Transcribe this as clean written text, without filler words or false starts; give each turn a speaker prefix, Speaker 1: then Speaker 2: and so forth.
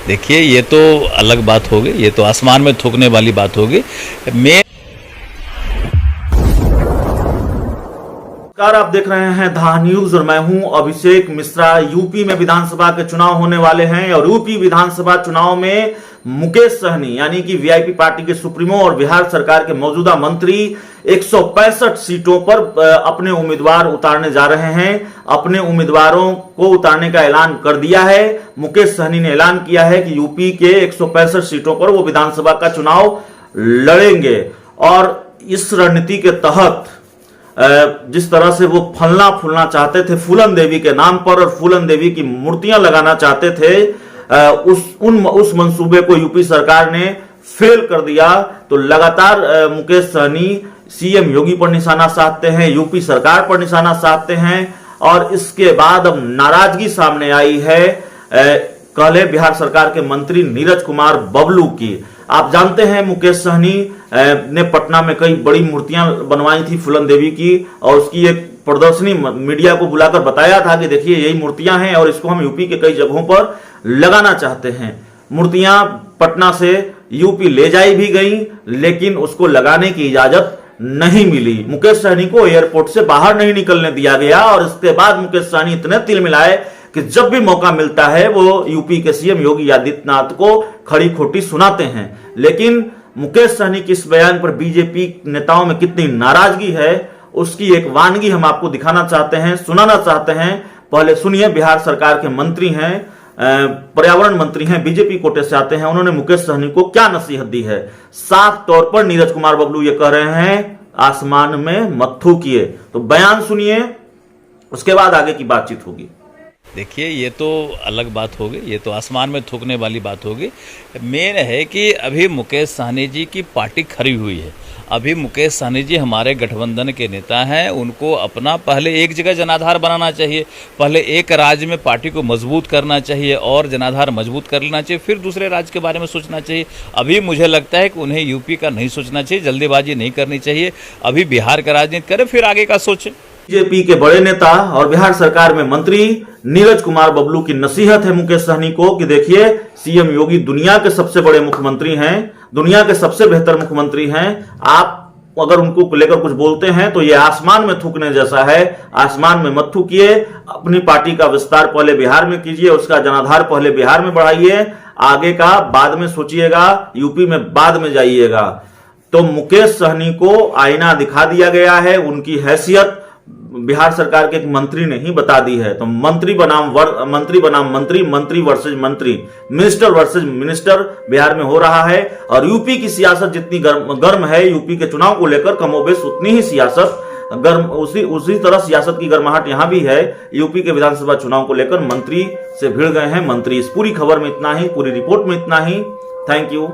Speaker 1: देखिए, ये तो अलग बात हो गई, ये तो आसमान में थूकने वाली बात होगी। मैं
Speaker 2: नमस्कार, आप देख रहे हैं धा न्यूज और मैं हूं अभिषेक मिश्रा। यूपी में विधानसभा के चुनाव होने वाले हैं और यूपी विधानसभा चुनाव में मुकेश सहनी यानी कि वीआईपी पार्टी के सुप्रीमो और बिहार सरकार के मौजूदा मंत्री 165 सीटों पर अपने उम्मीदवार उतारने जा रहे हैं। अपने उम्मीदवारों को उतारने का ऐलान कर दिया है। मुकेश सहनी ने ऐलान किया है कि यूपी के 165 सीटों पर वो विधानसभा का चुनाव लड़ेंगे और इस रणनीति के तहत जिस तरह से वो फलना फूलना चाहते थे फूलन देवी के नाम पर और फूलन देवी की मूर्तियां लगाना चाहते थे, उस मंसूबे को यूपी सरकार ने फेल कर दिया। तो लगातार मुकेश सहनी सीएम योगी पर निशाना साधते हैं, यूपी सरकार पर निशाना साधते हैं और इसके बाद अब नाराजगी सामने आई है कल बिहार सरकार के मंत्री नीरज कुमार बबलू की। आप जानते हैं मुकेश सहनी ने पटना में कई बड़ी मूर्तियां बनवाई थी फूलन देवी की और उसकी एक प्रदर्शनी मीडिया को बुलाकर बताया था कि देखिए यही मूर्तियां हैं और इसको हम यूपी के कई जगहों पर लगाना चाहते हैं। मूर्तियां पटना से यूपी ले जाई भी गई लेकिन उसको लगाने की इजाजत नहीं मिली। मुकेश सहनी को एयरपोर्ट से बाहर नहीं निकलने दिया गया और इसके बाद मुकेश सहनी इतने तिल मिलाए कि जब भी मौका मिलता है वो यूपी के सीएम योगी आदित्यनाथ को खड़ी खोटी सुनाते हैं। लेकिन मुकेश सहनी के इस बयान पर बीजेपी नेताओं में कितनी नाराजगी है उसकी एक वानगी हम आपको दिखाना चाहते हैं, सुनाना चाहते हैं। पहले सुनिए। बिहार सरकार के मंत्री हैं, पर्यावरण मंत्री हैं, बीजेपी कोटे से आते हैं। उन्होंने मुकेश सहनी को क्या नसीहत दी है। साफ तौर पर नीरज कुमार बबलू ये कह रहे हैं आसमान में मत थूकिए। तो बयान सुनिए, उसके बाद आगे की बातचीत होगी।
Speaker 1: देखिए, ये तो अलग बात हो गई, ये तो आसमान में थूकने वाली बात होगी। मेन है कि अभी मुकेश सहनी जी की पार्टी खरी हुई है। अभी मुकेश सहनी जी हमारे गठबंधन के नेता हैं, उनको अपना पहले एक जगह जनाधार बनाना चाहिए, पहले एक राज्य में पार्टी को मजबूत करना चाहिए और जनाधार मजबूत कर लेना चाहिए, फिर दूसरे राज्य के बारे में सोचना चाहिए। अभी मुझे लगता है कि उन्हें यूपी का नहीं सोचना चाहिए, जल्दीबाजी नहीं करनी चाहिए। अभी बिहार का राजनीति करें फिर आगे का सोचें।
Speaker 2: बीजेपी के बड़े नेता और बिहार सरकार में मंत्री नीरज कुमार बबलू की नसीहत है मुकेश सहनी को कि देखिए सीएम योगी दुनिया के सबसे बड़े मुख्यमंत्री हैं, दुनिया के सबसे बेहतर मुख्यमंत्री हैं। आप अगर उनको लेकर कुछ बोलते हैं तो ये आसमान में थूकने जैसा है। आसमान में मत थूकिए। अपनी पार्टी का विस्तार पहले बिहार में कीजिए, उसका जनाधार पहले बिहार में बढ़ाइए, आगे का बाद में सोचिएगा, यूपी में बाद में जाइएगा। तो मुकेश सहनी को आईना दिखा दिया गया है। उनकी हैसियत बिहार सरकार के एक मंत्री ने ही बता दी है। तो मंत्री बनाम मंत्री, मंत्री वर्सेज मंत्री, मिनिस्टर वर्सेज मिनिस्टर बिहार में हो रहा है। और यूपी की सियासत जितनी गर्म है, यूपी के चुनाव को लेकर कमोबेश उतनी ही सियासत गर्म, उसी तरह सियासत की गर्माहट यहां भी है। यूपी के विधानसभा चुनाव को लेकर मंत्री से भिड़ गए हैं मंत्री। इस पूरी खबर में इतना ही, पूरी रिपोर्ट में इतना ही। Thank you.